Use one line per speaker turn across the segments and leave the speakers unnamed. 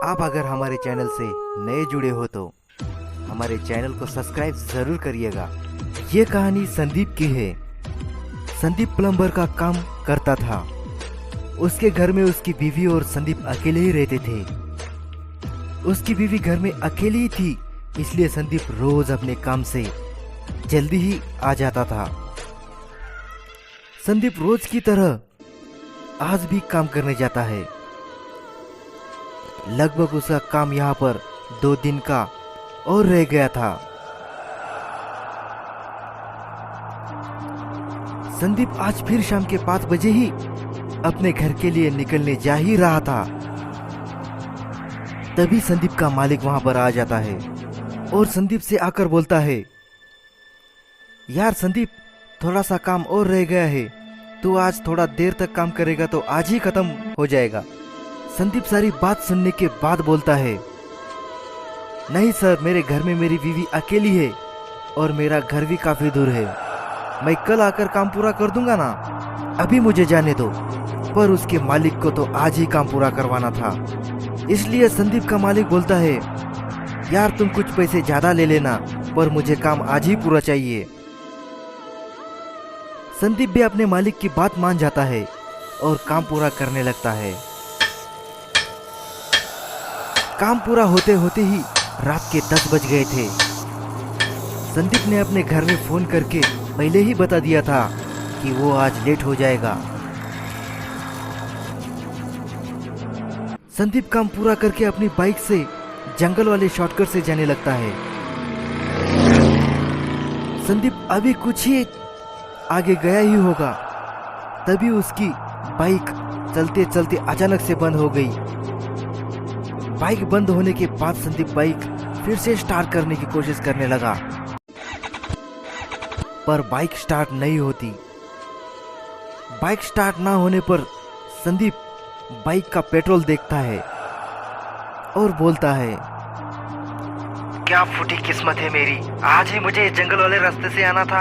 आप अगर हमारे चैनल से नए जुड़े हो तो हमारे चैनल को सब्सक्राइब जरूर करिएगा। ये कहानी संदीप की है। संदीप प्लम्बर का काम करता था। उसके घर में उसकी बीवी और संदीप अकेले ही रहते थे। उसकी बीवी घर में अकेली ही थी, इसलिए संदीप रोज अपने काम से जल्दी ही आ जाता था। संदीप रोज की तरह आज भी काम करने जाता है। लगभग उसका काम यहाँ पर 2 दिन का और रह गया था। संदीप आज फिर शाम के 5 बजे ही अपने घर के लिए निकलने जा ही रहा था। तभी संदीप का मालिक वहां पर आ जाता है और संदीप से आकर बोलता है, यार संदीप, थोड़ा सा काम और रह गया है। तू आज थोड़ा देर तक काम करेगा तो आज ही खत्म हो जाएगा। संदीप सारी बात सुनने के बाद बोलता है, नहीं सर, मेरे घर में मेरी बीवी अकेली है और मेरा घर भी काफी दूर है। मैं कल आकर काम पूरा कर दूंगा ना, अभी मुझे जाने दो। पर उसके मालिक को तो आज ही काम पूरा करवाना था, इसलिए संदीप का मालिक बोलता है, यार तुम कुछ पैसे ज्यादा ले लेना, पर मुझे काम आज ही पूरा चाहिए। संदीप भी अपने मालिक की बात मान जाता है और काम पूरा करने लगता है। काम पूरा होते होते ही रात के 10 बज गए थे। संदीप ने अपने घर में फोन करके पहले ही बता दिया था कि वो आज लेट हो जाएगा। संदीप काम पूरा करके अपनी बाइक से जंगल वाले शॉर्टकट से जाने लगता है। संदीप अभी कुछ ही आगे गया ही होगा, तभी उसकी बाइक चलते चलते अचानक से बंद हो गई। बाइक बंद होने के बाद संदीप बाइक फिर से स्टार्ट करने की कोशिश करने लगा, पर बाइक स्टार्ट नहीं होती। बाइक स्टार्ट ना होने पर संदीप बाइक का पेट्रोल देखता है और बोलता है, क्या फूटी किस्मत है मेरी, आज ही मुझे जंगल वाले रास्ते से आना था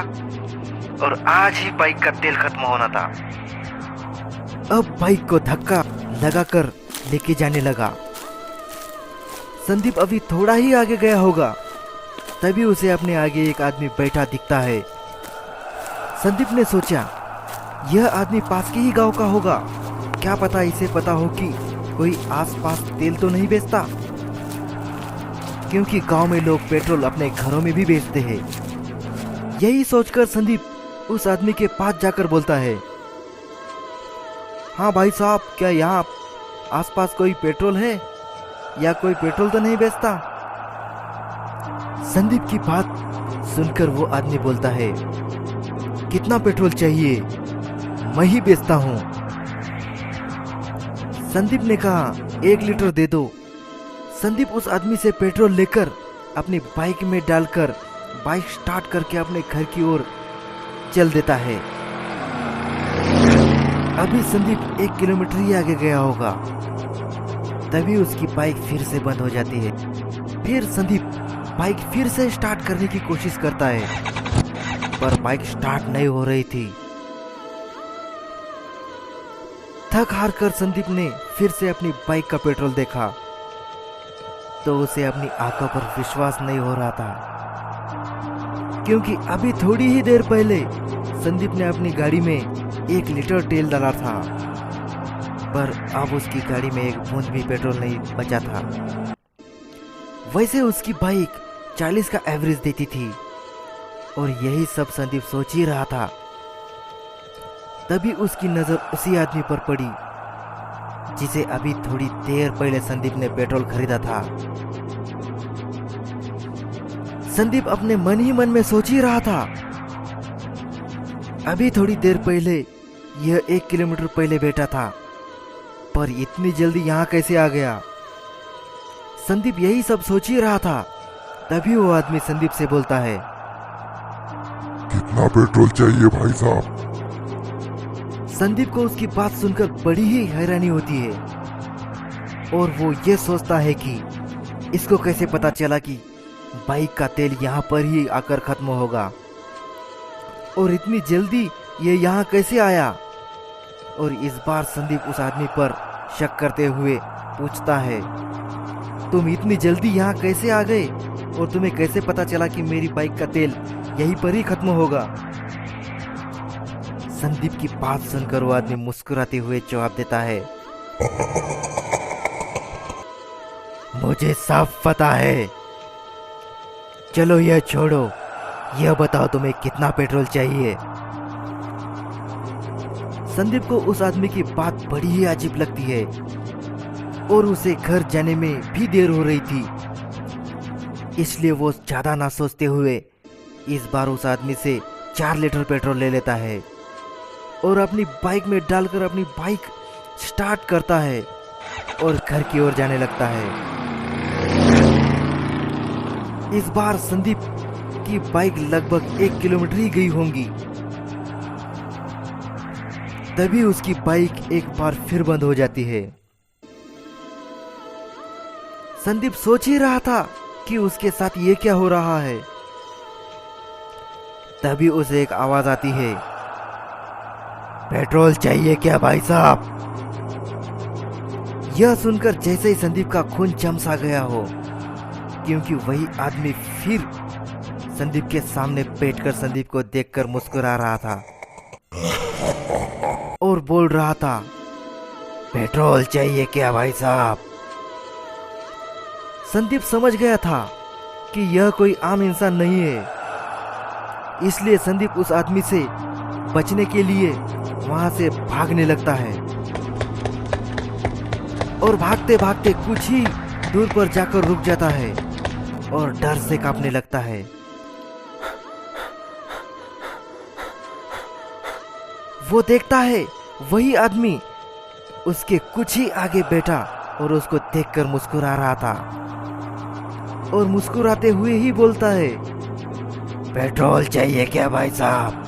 और आज ही बाइक का तेल खत्म होना था। अब बाइक को धक्का लगाकर लेके जाने लगा। संदीप अभी थोड़ा ही आगे गया होगा, तभी उसे अपने आगे एक आदमी बैठा दिखता है। संदीप ने सोचा, यह आदमी पास के ही गांव का होगा, क्या पता इसे पता हो कि कोई आसपास तेल तो नहीं बेचता, क्योंकि गांव में लोग पेट्रोल अपने घरों में भी बेचते हैं। यही सोचकर संदीप उस आदमी के पास जाकर बोलता है, हाँ भाई साहब, क्या यहाँ आसपास कोई पेट्रोल है या कोई पेट्रोल तो नहीं बेचता? संदीप की बात सुनकर वो आदमी बोलता है, कितना पेट्रोल चाहिए, मैं ही बेचता हूं। संदीप ने कहा, 1 लीटर दे दो। संदीप उस आदमी से पेट्रोल लेकर अपनी बाइक में डालकर बाइक स्टार्ट करके अपने घर की ओर चल देता है। अभी संदीप 1 किलोमीटर ही आगे गया होगा, तभी उसकी बाइक फिर से बंद हो जाती है। फिर संदीप बाइक फिर से स्टार्ट करने की कोशिश करता है, पर बाइक स्टार्ट नहीं हो रही थी। थक हार कर संदीप ने फिर से अपनी बाइक का पेट्रोल देखा तो उसे अपनी आंखों पर विश्वास नहीं हो रहा था, क्योंकि अभी थोड़ी ही देर पहले संदीप ने अपनी गाड़ी में 1 लीटर तेल डाला था, पर अब उसकी गाड़ी में 1 बूंद भी पेट्रोल नहीं बचा था। वैसे उसकी बाइक 40 का एवरेज देती थी और यही सब संदीप सोच ही रहा था। तभी उसकी नजर उसी आदमी पर पड़ी जिसे अभी थोड़ी देर पहले संदीप ने पेट्रोल खरीदा था। संदीप अपने मन ही मन में सोच ही रहा था, अभी थोड़ी देर पहले यह 1 किलोमीटर पहले बैठा था, पर इतनी जल्दी यहाँ कैसे आ गया? संदीप यही सब सोच ही रहा था। तभी वो आदमी संदीप से बोलता है,
कितना पेट्रोल चाहिए भाई साहब?
संदीप को उसकी बात सुनकर बड़ी ही हैरानी होती है और वो ये सोचता है कि इसको कैसे पता चला कि बाइक का तेल यहाँ पर ही आकर खत्म होगा और इतनी जल्दी ये यहाँ कैसे आया। और इस बार संदीप उस आदमी पर शक करते हुए पूछता है, तुम इतनी जल्दी यहाँ कैसे आ गए और तुम्हें कैसे पता चला कि मेरी बाइक का तेल यहीं पर ही खत्म होगा? संदीप की बात सुनकर वो आदमी मुस्कुराते हुए जवाब देता है, मुझे साफ पता है। चलो यह छोड़ो, यह बताओ तुम्हें कितना पेट्रोल चाहिए? संदीप को उस आदमी की बात बड़ी ही अजीब लगती है और उसे घर जाने में भी देर हो रही थी, इसलिए वो ज्यादा ना सोचते हुए इस बार उस आदमी से 4 लीटर पेट्रोल ले लेता है और अपनी बाइक में डालकर अपनी बाइक स्टार्ट करता है और घर की ओर जाने लगता है। इस बार संदीप की बाइक लगभग 1 किलोमीटर ही गई होंगी, तभी उसकी बाइक एक बार फिर बंद हो जाती है। संदीप सोच ही रहा था कि उसके साथ ये क्या हो रहा है, तभी उसे एक आवाज आती है, पेट्रोल चाहिए क्या भाई साहब? यह सुनकर जैसे ही संदीप का खून जम सा गया हो, क्योंकि वही आदमी फिर संदीप के सामने बैठकर संदीप को देखकर मुस्कुरा रहा था और बोल रहा था, पेट्रोल चाहिए क्या भाई साहब? संदीप समझ गया था कि यह कोई आम इंसान नहीं है, इसलिए संदीप उस आदमी से बचने के लिए वहां से भागने लगता है और भागते भागते कुछ ही दूर पर जाकर रुक जाता है और डर से कांपने लगता है। वो देखता है वही आदमी उसके कुछ ही आगे बैठा और उसको देखकर मुस्कुरा रहा था और मुस्कुराते हुए ही बोलता है, पेट्रोल चाहिए क्या भाई साहब?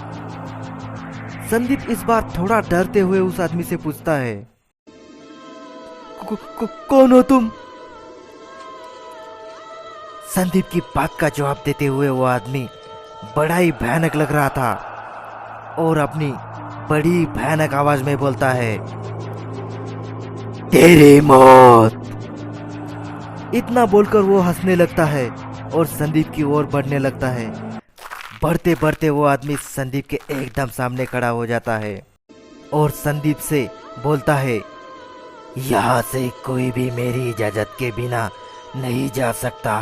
संदीप इस बार थोड़ा डरते हुए उस आदमी से पूछता है, कौन हो तुम? संदीप की बात का जवाब देते हुए वो आदमी बड़ा ही भयानक लग रहा था और अपनी बड़ी भयानक आवाज में बोलता है, तेरी मौत। इतना बोलकर वो हंसने लगता है और संदीप की ओर बढ़ने लगता है। बढ़ते बढ़ते वो आदमी संदीप के एकदम सामने खड़ा हो जाता है और संदीप से बोलता है, यहाँ से कोई भी मेरी इजाजत के बिना नहीं जा सकता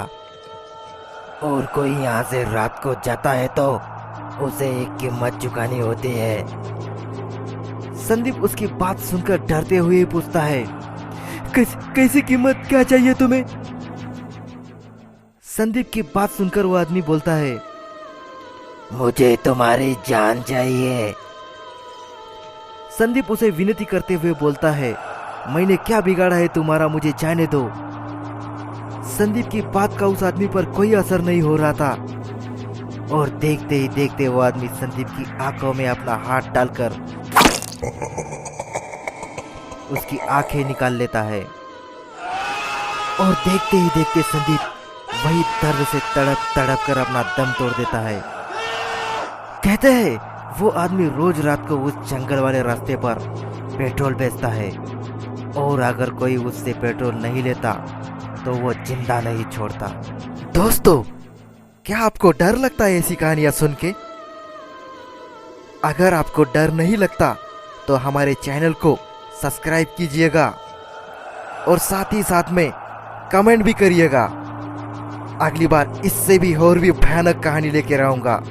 और कोई यहाँ से रात को जाता है तो उसे एक कीमत चुकानी होती है। संदीप उसकी बात सुनकर डरते हुए पूछता है, कैसी कीमत, क्या चाहिए तुम्हें? संदीप की बात सुनकर वो आदमी बोलता है, मुझे तुम्हारी जान चाहिए। संदीप उसे विनती करते हुए बोलता है, मैंने क्या बिगाड़ा है तुम्हारा, मुझे जाने दो। संदीप की बात का उस आदमी पर कोई असर नहीं हो रहा था और देखते ही देखते वो आदमी संदीप की आंखों में अपना हाथ डालकर उसकी आंखें निकाल लेता है और देखते ही देखते संदीप वही दर्द से तड़प तड़प कर अपना दम तोड़ देता है। कहते हैं वो आदमी रोज रात को उस जंगल वाले रास्ते पर पेट्रोल बेचता है और अगर कोई उससे पेट्रोल नहीं लेता तो वो जिंदा नहीं छोड़ता। दोस्तों, क्या आपको डर लगता है ऐसी कहानियां सुन के? अगर आपको डर नहीं लगता तो हमारे चैनल को सब्सक्राइब कीजिएगा और साथ ही साथ में कमेंट भी करिएगा। अगली बार इससे भी और भी भयानक कहानी लेकर आऊंगा।